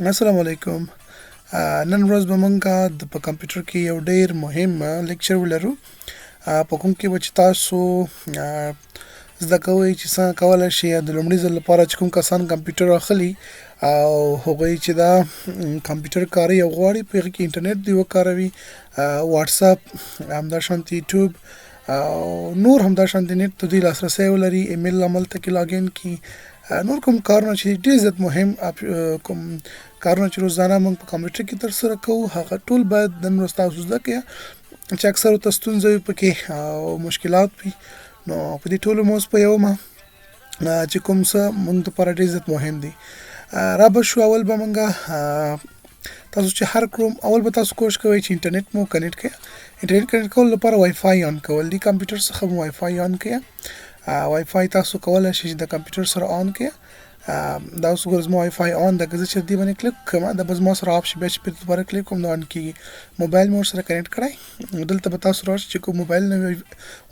السلام علیکم. نن ورځ به مونږ په کمپیوټر کې یو ډیر مهم لیکچر ولرو په کوم کې به چې تاسو زده کوئ چې څنګه کولای شئ د لومړي ځل لپاره چې کوم کسان کمپیوټر اخلي او هغوی چې دا کمپیوټر کاروي او غواړي په هغې کې انټرنیټ دوی وکاروي، واتس اپ، همداشانتې یوټیوب او نور همداشانتې نیټ ته دوی لاسرسی ولري، ایمیل هملته کې لاګین کړي، نور کوم کارونه چې ډېر زیات مهم کوم کارونه چې روزانه موږ په کمپیوټر کې ترسره کوو هغه ټول باید نن ورځ تاسو زده کړئ چې اکثرو ته ستونزه وي پکې او مشکلات وي. نو په دې ټولو موږ په یوه چې کوم څه موږ دپاره ډېر زیات مهم دي. را به شو اول به موږ تاسو چې هر کروم اول به تاسو کوشش کوئ چې انټرنیټ مو کنیکټ کړئ. انټرنیټ کنیکټ کولو لپاره وایفايي آن کول دي. کمپیوټر څخه مو وایفايي آن کړئ. وایفاي تاسو کولی شئ چې د کمپیوټر سره آن کړئ. دا اوس ګوره زما وایفاي آن ده، که زه چې دې باندې کلیک کړم دا به زما سره آف شي، بیا چې پرې دوباره کلیک کوم نو آن کېږي. موبایل مو ورسره کنیکټ کړئ. دلته به تاسو راشئ چې کوم موبایل نه وي،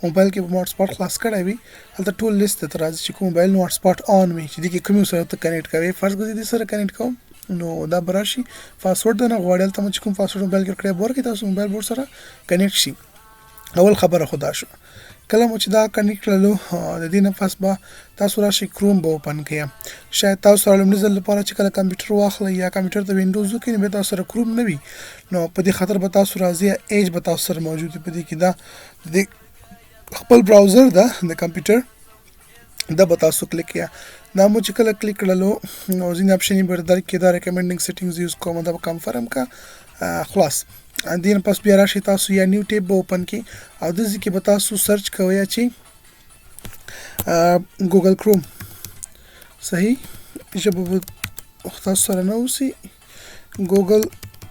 موبایل کې به مو هاټسپاټ خلاص کړی وي، هلته ټول لیست ته راځي چې کوم موبایل نو هاټسپاټ آن وي چې دې کې کوم یو سره ته کنیکټ کوئ. فرض کړئ دې سره کنیکټ کوم نو دا به راشي پاسورډ درنه غواړي، هلته مو چې کوم پاسورډ موبایل کې ورکړی به ورکړئ، تاسو موبایل به ورسره کنیکټ شي. اول خبره خو دا شوه. کله مو چې دا کنیکټ کړلو د دې نه پس به تاسو راشئ کروم به اوپن کړئ. شاید تاسو سره لومړي ځل لپاره چې کله کمپیوټر واخلئ یا کمپیوټر ته وینډوز وکړئ نو بیا تاسو سره کروم نه وي، نو په دې خاطر به تاسو راځئ ایج به تاسو سره موجود وي. په دې کې دا د خپل براوزر ده د کمپیوټر دا به تاسو کلیک کړئ. دا مو چې کله کلیک کړلو نو ځینې اپشن یې به درکړي دا ریکمنډینګ سیټینګز یوز کوم دا به کنفرم کا خلاص. دین پس بیا راشي تاسو یا نیو ټیب به اوپن کړئ او داسې کې به تاسو سرچ کوئ چې ګوګل کروم صحیح ژبه به تاسو سره نه اوسي. ګوګل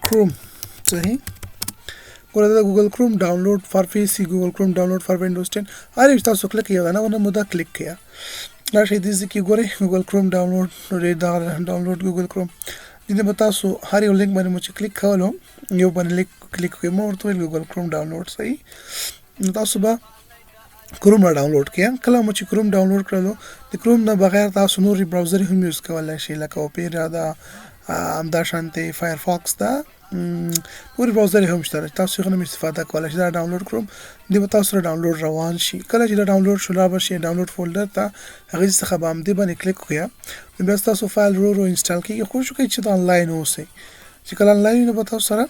کروم صحیح ګوره دا ګوګل کروم ډاونلوډ فار پیسي، ګوګل کروم ډاونلوډ فار وینډوز 10 هر یو تاسو کلیک کړئ دا نه مو دا کلیک کړئ. راشي دې کې ګورئ ګوګل کروم ډاونلوډ دا ډاونلوډ ګوګل کروم دې به تاسو هر یو لینک باندې مو چې کلیک کولو یو باندې کلیک کوئ مو ورته ویل ګوګل کروم ډاونلوډ صحیح. نو تاسو به کروم را ډاونلوډ کړئ. کله مو چې کروم ډاونلوډ کړلو د کروم نه بغیر تاسو نور براوزر هم یوز کولی شئ لکه اوپیرا ده، همداشانتې فایرفاکس ده، نور براوزر هم شته تاسو هغه هم استفاده کولی شئ. دا ډاونلوډ کروم دې به تاسو سره ډاونلوډ روان شي. کله چې دا ډاونلوډ شو را به شي ډاونلوډ فولډر ته هغې څخه به همدې باندې کلیک کړئ. نو بیا ستاسو فایل ورو انسټال کېږي. کوشش وکړئ چې ته انلاین اوسئ. چې کله انلاین وي نو به تاسو سره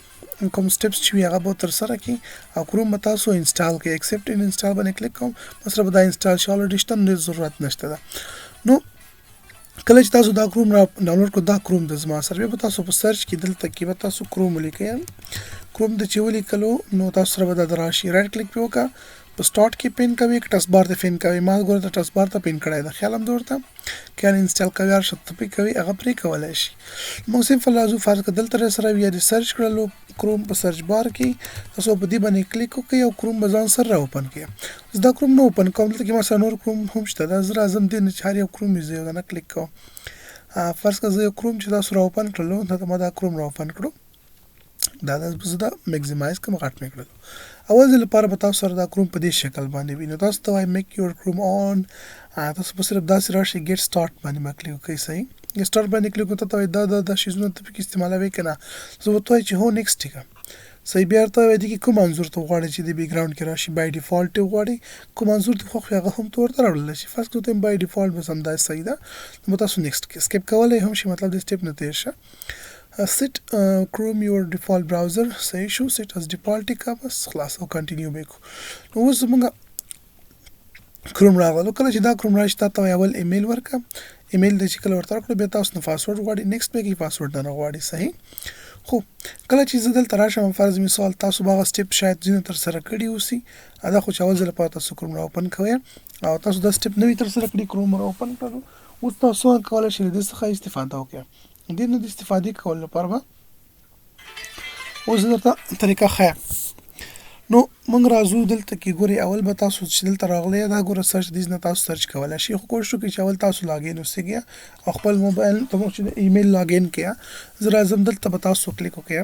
کوم سټپس چې وي هغه به ترسره کړي او کروم به تاسو انسټال کړئ. اکسپټ ان انسټال باندې کلیک کوم مثلا به دا انسټال شي الریډي شته نو ضرورت نشته ده. نو کله چې تاسو دا کروم را ډاونلوډ کړو دا کروم د زما سره بیا به تاسو په سرچ کې دلته کې به تاسو کروم ولیکئ. کروم د چې ولیکلو نو تاسو سره به دا راشي رایټ کلیک پې وکړه په سټارټ کې پین کوئ که ټچ بار ته پین کوئ. ما ګوره ته ټچ بار ته پین کړی ده خیال همدې ورته که انسټال کوئ هر څه ته پې کوئ هغه پرې کولی شي. موږ سمپل راځو فرض که دلته راسره وي یا د سرچ کړلو کروم په سرچ بار کې تاسو په دې باندې کلیک وکړئ او کروم به ځان سره را اوپن کړئ. زه دا کروم نه اوپن کوم دلته کې ما سره نور کروم هم شته دا زه راځم دې نه چې هر یو کروم یې زه یو نه کلیک کوم. فرض که زه یو کروم چې تاسو را اوپن کړلو دا ما دا کروم را اوپن کړو دا زه دا میکزیمایز کوم غټ مې کړلو. اول ځل لپاره به تاسو سره دا کروم په دې شکل باندې وي. نو تاسو ته وایي میک یور کروم آن تاسو به صرف داسې راشئ ګیټ سټارټ باندې به کلیک وکړئ. صحیح ګیټ سټارټ باندې کلیک وکړئ ته وایي دا شیزونه ته پکې استعمالوي که نه زه به ته وایي چې هو نیکسټ یې کړه صحیح. بیا ورته وایي دې کې کوم انځور ته غواړئ چې د بیکګراونډ کې راشي بای ډیفالټ یې غواړئ کوم انځور دې خوښ وي هغه هم ته ورته راوړلی شي. فرض کړو ته بای ډیفالټ بس همداسې صحیح ده نو تاسو نیکسټ کې سکیپ کولی هم شي مطلب د سټپ نه تېر شه. set chrome your default browser صحیح شو set as default کا بس خلاص او کنټینیو وکړو. نو اوس زموږ کروم راغلو. کله چې دا کروم راشي تاسو اول ایمیل ورکړه ایمیل د چې کله ورته ورکړو بیا تاسو نه پاسورډ غواړي نیکسټ به کې پاسورډ نه غواړي صحیح. خو کله چې زه دلته راشم فرض مثال تاسو به هغه سټپ شاید ځینو ترسره کړي اوسي دا خو چې اول ځل لپاره تاسو کروم را اوپن کوئ او تاسو دا سټپ نه وي ترسره کړي کروم را اوپن کړو اوس تاسو کولی شئ د دې څخه استفاده وکړئ. د دې نه د استفادې کولو لپاره به اوس زه درته طریقه ښیم. نو موږ راځو دلته کې ګورئ اول به تاسو چې دلته راغلی دا ګوره سرچ دیز نه تاسو سرچ کولی شئ. خو کوشش وکړئ چې اول تاسو لاګین اوسېږئ او خپل موبایل ته مو چې د ایمیل لاګین کړئ. زه راځم دلته به تاسو کلیک وکړئ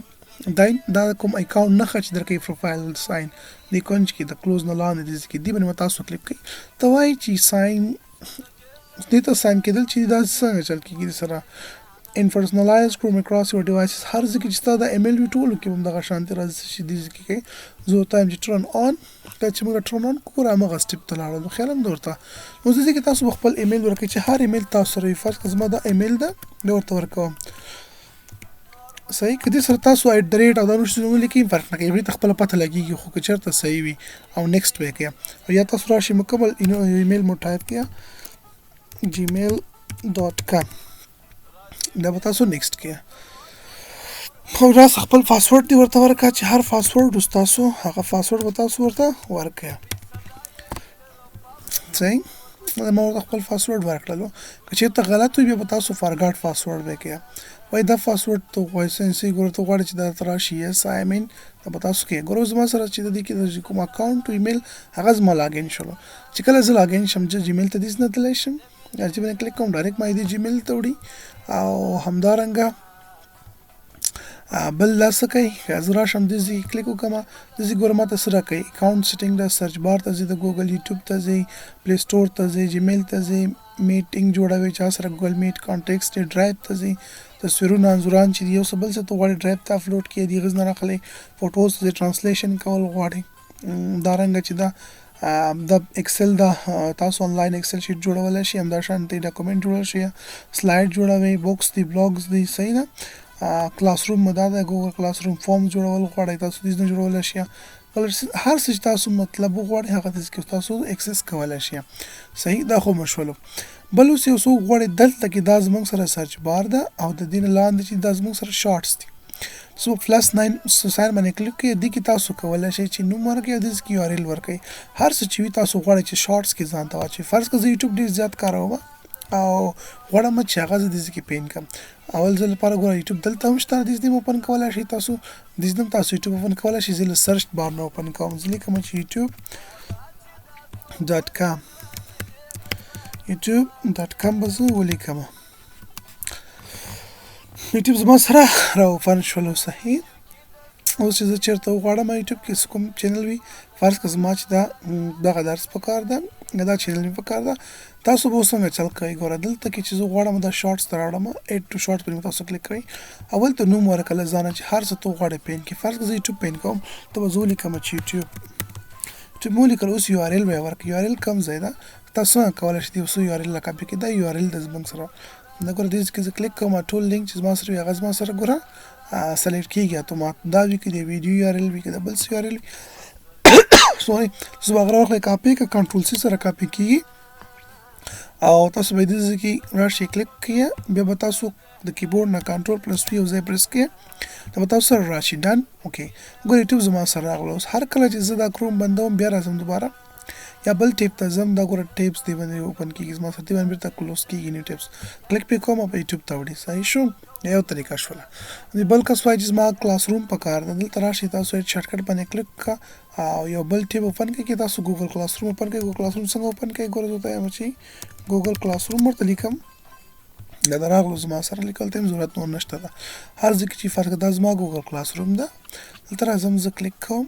دا کوم اکاونټ نښه چې درکوي پروفایل ساین دې کونج کې د کلوز نه لاندې دې کې دې باندې تاسو کلیک کړئ ته وایي چې ساین دې ته ساین کېدل چې دا څنګه چل کېږي سره ان پرسنلایز کروم اکراس یور ډیوایسز هر ځکه چې تاسو د ایمیل وی ټول کې هم دغه شانتي راځي چې دې کې زه تایم چې ټرن آن کله چې موږ ټرن آن کوو هغه سټپ ته لاړو خیال هم درته نو ځکه چې تاسو خپل ایمیل ورکړئ چې هر ایمیل تاسو سره فرض کړئ زما د ایمیل ده ورته ورکوم صحیح کدي سره تاسو @@ او دا نو څه لیکي فرق نه کوي خپل پته لګيږي خو که چېرته صحیح وي او نیکسټ وکړئ او یا تاسو راشي مکمل ایمیل مو ټایپ کړئ gmail.com دا به تاسو نیکسټ کړئ خو راس خپل پاسورډ دی ورته ورکړه چې هر پاسورډ تاسو هغه پاسورډ به تاسو ورته ورکړئ صحیح ما ورته خپل پاسورډ ورکړلو که چېرته غلط وي بیا به تاسو فارګاټ پاسورډ وکړئ وای دا پاسورډ ته وای سنسي ګورته غواړي چې دا تراشي یس آی مین دا به تاسو کې ګورو زما سره چې د دې کې کوم اکاونټ او ایمیل هغه زما لاګین شلو چې کله زه لاګین شم چې جیمیل ته دې نه تللی شم چې باندې کلیک کوم ډایرکټ ما دې جیمیل ته وړي او همدارنګه بل لاسه کوي زه راشم دې کلیک وکم دې ګورم ماته سره کوي اکاونټ سیټینګ د سرچ بار ته ځي د ګوګل یوټیوب ته ځي پلی سٹور ته ځي جیمیل ته ځي میټینګ جوړوي چې سره ګوګل میټ کانټیکټ ډرایو ته ځي تصویرونه انځوران چې یو څه بل څه ته غواړي ډرایو ته اپلوډ کړي دي غوښنه راخلي فوټوز ته ټرانسلیشن کول غواړي دارنګ چې دا د ایکسل دا تاسو آنلاین ایکسل شیټ جوړولای شئ همدا شانتي ډاکومنټ جوړول شي سلاید جوړوي بوکس دی بلاګز دی صحیح نه کلاس روم مدا د ګوګل کلاس روم فارم جوړول غواړي تاسو دې نه جوړولای شئ هر څه تاسو مطلب غواړي هغه تاسو اکسس کولای شئ صحیح دا خو مشولو بل اوس یو څو غواړي دلته کې دا زموږ سره سرچ بار ده او د دې لاندې چې دا زموږ سره شارټس دي سو +9 ساين باندې کلیک کړئ د کې تاسو کولای شئ چې نوم ورکړئ د دې یو ار ال ورکړئ هر څه چې تاسو غواړئ چې شارټس کې ځان ته واچي فرض کړئ یوټیوب ډیر زیات کاروم او غواړم چې هغه د دې کې پین کم اول ځل لپاره غواړم یوټیوب دلته هم شته د دې اوپن کولای شئ تاسو د دې تاسو یوټیوب اوپن کولای شئ زل سرچ بار نه اوپن کوم ځل کوم چې youtube.com بزو ولیکم یوټیوب زما سره را اوپن شول صحیح اوس چې زه چېرته وغواړم یوټیوب کې کوم چینل وي فرض کړه زما چې دغه درس پکار ده دا چینل مې پکار ده تاسو به څنګه چل کوئ ګوره دلته کې چې زه غواړم دا شارټس ته راوړم ایډ ټو شارټ باندې تاسو کلیک کړئ اول ته نوم ورکړئ ځان چې هر څه ته غواړئ پین کې فرض کړه زه یوټیوب پین کوم ته به زه ولیکم چې یوټیوب مو لیکل اوس یو ار ال به ورکړئ یو ار ال کم ځای ده تاسو کولای شئ اوس یو ار ال کاپي کړئ دا یو ار ال د زموږ سره دا ګوره دې کې زه کلیک کوم ټول لینک چې زما سره هغه زما سره ګوره سلیکټ کیږي اتومات دا وی کې دی ویډیو یو ار ال وی کې بل یو ار ال سوري زه هغه واخلئ کاپي کا کنټرول سی سره کاپي کیږي او تاسو به دې کې راشي کلیک کړئ بیا به تاسو د کیبورډ نه کنټرول +p او زې پریس کړئ دا به تاسو سره راشي ډن اوکې ګور یوټیوب زما سره راغلو هر کله چې زه دا کروم بندوم بیا راځم دوباره یا بل ټیپ ته زم دا ګور ټیپس دی باندې اوپن کیږي زما سره دی باندې بیرته کلوز کیږي نیو ټیپس کلیک پې کوم په یوټیوب ته وړي صحیح شو یو طریقه شوله دی بل کس وای چې زما کلاس روم پکار ده دلته راشي تاسو شارټکټ باندې کلیک کا او یو بل ټیپ اوپن کړئ تاسو ګوګل کلاس روم اوپن کړئ ګوګل کلاس روم څنګه اوپن کړئ ګور ته یم چې ګوګل کلاس روم ورته لیکم دا راغلو زما سره لیکل ته ضرورت نور نشته ده هر ځکه چې فرق د زما ګوګل کلاس روم ده دلته راځم زه کلیک کوم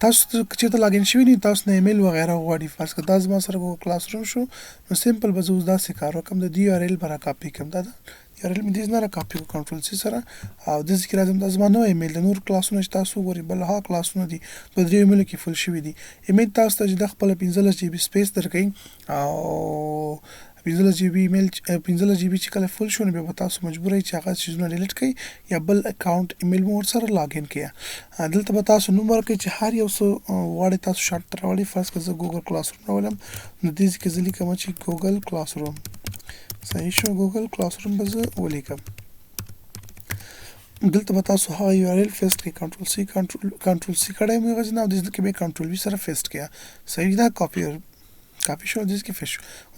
تاسو چې ته لاګین شوی نه تاسو نه ایمیل وغیرہ غواړي فرض کړه دا زما سره ګوګل کلاس روم شو نو سیمپل به زه اوس داسې کار وکړم د دې یو ار ال برا کاپي کوم دا یو ار ال مې دې نه را کاپي کو کنټرول سی سره او د ذکر اعظم د زما نو ایمیل د نور کلاسونه چې تاسو غوري بل ها کلاسونه دي په دې ایمیل کې فل شوی دي ایمیل تاسو ته د خپل 15 جی بي سپیس درکې او 15 جی بي ایمیل 15 جی بي چې کله فل شونه به تاسو مجبورای چې هغه چیزونه ډیلیټ کړئ یا بل اکاونټ ایمیل مو سره لاګین کړئ دلته به تاسو نوم ورکړئ چې هر یو څه واړی تاسو شارټ راوړئ فرض کړه زه ګوګل کلاس روم راولم نو دې کې ځلې کوم چې ګوګل کلاس روم صحیح شو ګوګل کلاس روم به زه ولیکم دلته به تاسو هغه یو ار ال فیسټ کې کنټرول سی کړئ مې غوښنه او دې کې به کنټرول وی سره فیسټ کړئ صحیح دا کاپی شو دې کې فش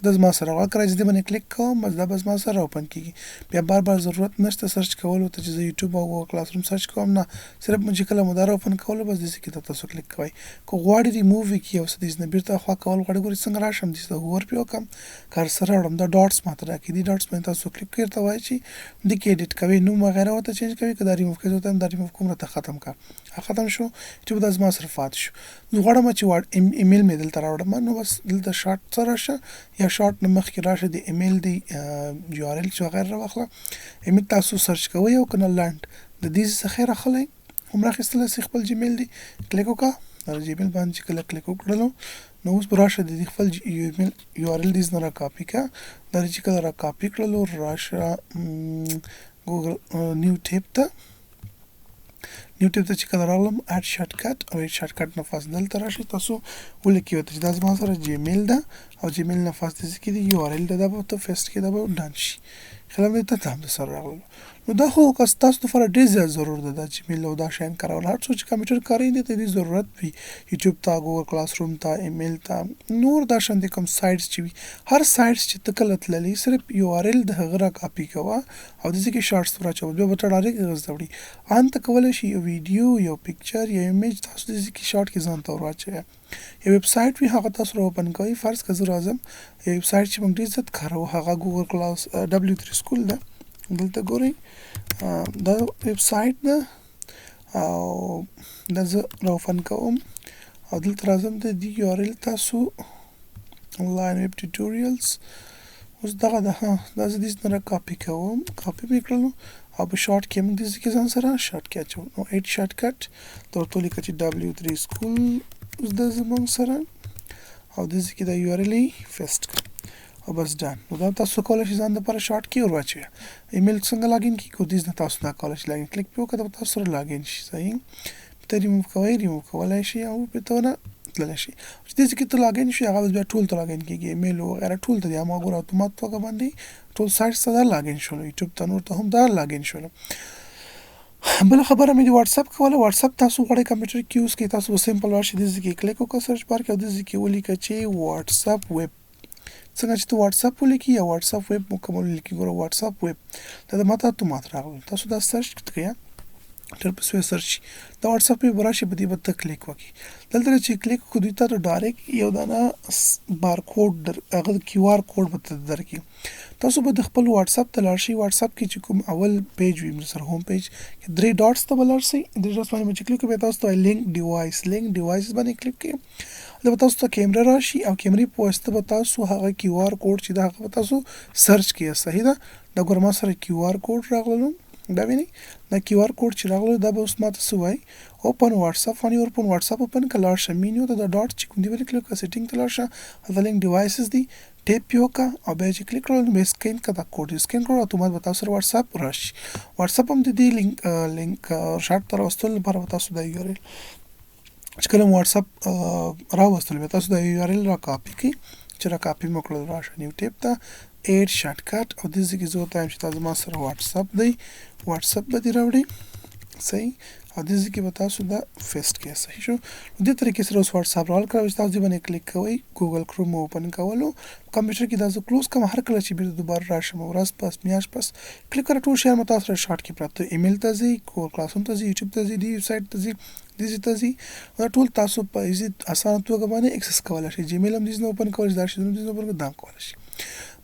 د زما سره راکړی چې دې باندې کلیک کوم بس دا بس ما سره اوپن کیږي بیا بار ضرورت نشته سرچ کولو ته چې یوټیوب او کلاس روم سرچ کوم نه صرف مې کله مدار اوپن کولو بس دې کې تاسو کلیک کوئ کو غواړي ریموو کی او څه دې نه بیرته خوا کول غواړي ګوري څنګه راشم دې ته ور پیو کم کار سره وړم دا ډاټس ماته راکې دي ډاټس باندې تاسو کلیک کړئ وای چې دې کې ایډیټ کوي نو وغیرہ وته چینج کوي کدا ریموو کوي ته دا ریموو کوم ته ختم شو چې د زما سره فات شو نو غواړم چې ایمیل مې دلته راوړم نو بس دلته شارټ سره راشه یا شارټ نه مخکې راشه د ایمیل دی یو آر ال چې وغیره واخله ایمیل تاسو سرچ کوئ او کنه لانډ د دې څخه راخلی هم راخیستلی سي خپل جیمیل دی کلیک وکړه دا جیمیل باندې چې کله کلیک وکړلو نو اوس به راشه د خپل ایمیل یو آر ال دې نه را کاپي کړه دا چې کله را کاپي کړلو راشه ګوګل نیو ټیب ته چې کله راغلم اډ شارټ کټ او شارټ کټ نه فاصله دلته راشي تاسو ولیکئ ورته چې دا زما سره جیمیل ده او جیمیل نه فاصله کې دی یو آر ال ده دا به ته فیسټ کې دا به ډن شي خلک دې ته هم سره راغلو نو دا خو که تاسو لپاره ډېر زیات ضرور ده دا جیمیل او دا شیان کارول هر څه چې کمپیوټر کاروي دي ته دې ضرورت وي یوټیوب ته ګوګل کلاس روم ته ایمیل ته نور دا شان کوم سایټس چې وي هر سایټس چې ته کله تللی صرف یو آر ال د هغه را کاپي کوه او داسې کې شارټس راچوه بیا به ته ډایرکټ غځ وړي ان ته کولی شي یو ویډیو یو پکچر یا ایمیج تاسو داسې کې شارټ کې ځان ته ور واچوئ یو ویب سایټ وي هغه تاسو را اوپن کوئ فرض که زه راځم یو ویب سایټ چې موږ ډېر زیات کاروو هغه ګوګل کلاس W3 سکول ده دلته ګورئ دا ویب سایټ ده او دا زه را اوپن کوم او دلته راځم د دې یو آر ال تاسو آنلاین ویب ټیوټوریلز اوس دغه ده دا زه دې نه را کاپي کوم کاپي مې کړلو او په شارټ کې موږ داسې کې ځان سره شارټ کې اچوو نو ایټ شارټ کټ ته ورته ولیکه چې W3 سکول اوس دا زموږ سره او داسې کې دا یو آر ال یې فیسټ کړه او بس ډن نو دا تاسو کولی شئ ځان دپاره شارټ کې ور واچوئ ایمیل څنګه لاګین کړي دې نه تاسو دا کولی شئ لاګین کلیک پې وکړه دا تاسو سره لاګین شي صحیح ته ریموو کوئ ریموو کولی شئ او پې ته نه تللی شي چې داسې کې ته لاګین شي هغه بیا ټول ته لاګین کېږي ایمیل وغیره ټول ته دی هماغه ګوره اتومات توګه باندې ټول سایټس ته دا لاګین شولو یوټیوب ته نور ته هم دا لاګین شولو بله خبره مې د واتساپ کوله واتساپ تاسو غواړئ کمپیوټر کې یوز کړئ تاسو به سمپل راشئ داسې کې کلیک وکړه سرچ بار کې او داسې کې ولیکه چې واتساپ ویب څنګه چې ته واتساپ ولیکي یا واتساپ ویب مکمل ولیکي ګوره واتساپ ویب دا د ماته اتومات راغلل تاسو دا سرچ کړئ ډېر په سوی سرچ شي دا واتساپ ویب راشي په دې به ته کلیک وکړي دلته چې کلیک وکړو دوی ته ډایرکټ یو دانه بارکوډ هغه کیو آر کوډ به ته درکړي تاسو به د خپل واتساپ ته لاړ شئ واتساپ کې چې کوم اول پیج وي سره هوم پیج کې درې ډاټس ته به لاړ شئ درې ډاټس باندې چې کلیک وکړئ تاسو ته لینک ډیوایس باندې کلیک کړئ دا به تاسو ته کیمره راشي او کیمرې په واسطه به تاسو هغه کیو آر کوډ چې دا هغه به تاسو سرچ کړئ صحیح ده دا ګوره ما سره کیو آر کوډ راغللو دا وینئ دا کیو آر کوډ چې راغلو دا به اوس ماته څه وایي اوپن واتساپ باندې اوپن واتساپ اوپن که لاړ شه مینیو ته دا ډاټ چې کوم دی باندې کلیک وکړه سیټینګ ته لاړ شه هلته لینک ډیوایسز دی ټیپ یې وکړه او بیا چې کلیک کړل نو بیا سکین کړه دا کوډ سکین کړو اتومات به تاسو سره واتساپ راشي واتساپ هم د دې لینک شارټ ته راوستلو لپاره به تاسو دا یو آر ال چې کله مو واتساپ راوستل بیا تاسو دا یو آر ال را کاپي کړئ چې را کاپي مو کړل راشه نیو ټیپ ته ایډ شارټ کټ او داسې کې زه ورته وایم چې تاسو ما سره واتساپ دی واتساپ به دې راوړئ صحیح او داسې کې به تاسو دا فیسټ کړئ صحیح شو نو دې طریقې سره اوس واتساپ راول کړئ چې تاسو دې باندې کلیک کوئ ګوګل کروم اوپن کولو کمپیوټر کې دا زه کلوز کوم هر کله چې بیرته دوباره راشم ورځ پس میاشت پس کلیک کړئ ټول شیان مو تاسو سره شارټ کې پراته ایمیل ته ځئ ګوګل کلاس روم ته ځئ یوټیوب ته ځئ دې ویب سایټ ته ځئ دې ته ځئ دا ټول تاسو په ایزي اسانه توګه باندې اکسس کولی شئ جیمیل هم دې نه اوپن کولی شئ دا شیزونه دې نه اوپن کولی دا هم کولی شئ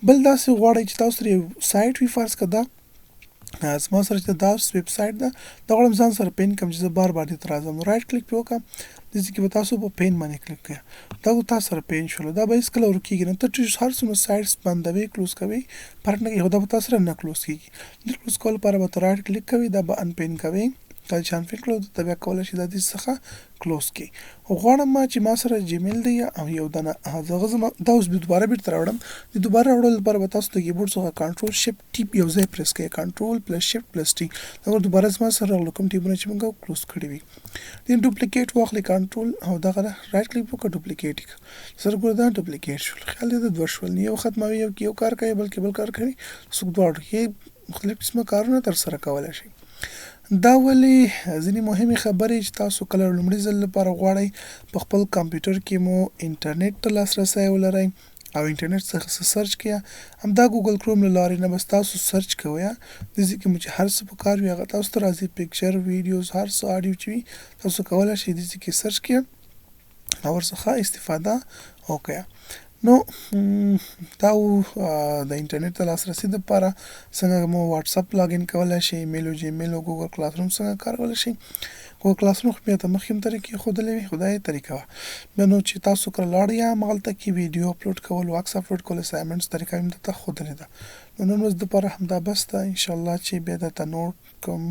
بل داسې غواړئ چې تاسو سره یو سایټ وي فرض که دا زما سره چې دا ویب سایټ ده دا غواړم ځان سره پین کړم چې زه بار بار دې ته راځم نو رایټ کلیک پې وکړم داسې کې به تاسو په پین باندې کلیک کړئ دا تاسو سره پین شولو دا به هېڅکله ورکېږي نه ته چې هر څومره سایټس بندوي کلوز کوي فرق نه کوي دا به تاسو سره نه کلوز کېږي د کلوز کولو لپاره به ته رایټ کلیک کوئ دا به ان پین کوئ دا چې انفین کړو ته بیا کولی شي دا دې څخه کلوز کړي غواړم ما چې ما سره جیمیل دی او یو دانه هغه زما دا اوس دوباره بیرته راوړم د دوباره راوړلو لپاره به تاسو د کیبورډ څخه کنټرول شیفټ ټیپ یو ځای پریس کړئ کنټرول پلس شیفټ پلس ټي دا دوباره زما سره راغلو کوم ټیپونه چې موږ کلوز کړي وي دې ډوپلیکیټ واخلئ کنټرول او دغه رایټ کلیک وکړه ډوپلیکیټ یې سره ګوره دا ډوپلیکیټ شول خیال دی د دوه شول یو ختموي یو کار کوي بلکې بل کار کوي څوک دواړو یې مختلف قسمه کارونه ترسره کولی شي دا ولې ځینې مهمې خبرې چې تاسو کله لومړي ځل لپاره غواړئ په خپل کمپیوټر کې مو انټرنیټ ته لاسرسی ولرئ او انټرنیټ څخه څه سرچ کړئ همدا ګوګل کروم له لارې نه بس تاسو سرچ کوئ داسې کې مو چې هر څه په کار وي هغه تاسو ته راځي پکچر ویډیوز هر څه اډیو چې وي تاسو کولی شئ داسې کې سرچ کړئ او ورڅخه استفاده وکړئ نو دا د انټرنیټ ته لاسرسي دپاره څنګه مو واتس اپ لاګین کولای شئ، ایمیل او جیمیل او ګوګل کلاس روم څنګه کارولی شئ. ګوګل کلاس روم خو بیا ته مخکې هم طریقې ښودلې وي، خو دا یې طریقه وه. بیا نو چې تاسو کله لاړ یام هغلته کې ویډیو اپلوډ کول، واکس اپلوډ کول، اسایمنټس طریقه مې درته ښودلې ده. نو نن ورځ دپاره همدا بس ده. انشاءالله چې بیا درته نور کوم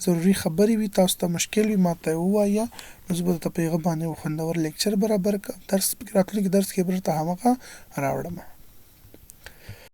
ضروري خبرې وي، تاسو ته مشکل وي، ما ته ووایه، نو زه به درته په هغه باندې یو خوندور لیکچر برابر کړم. درس راتلونکي درس کې به درته همغه راوړم.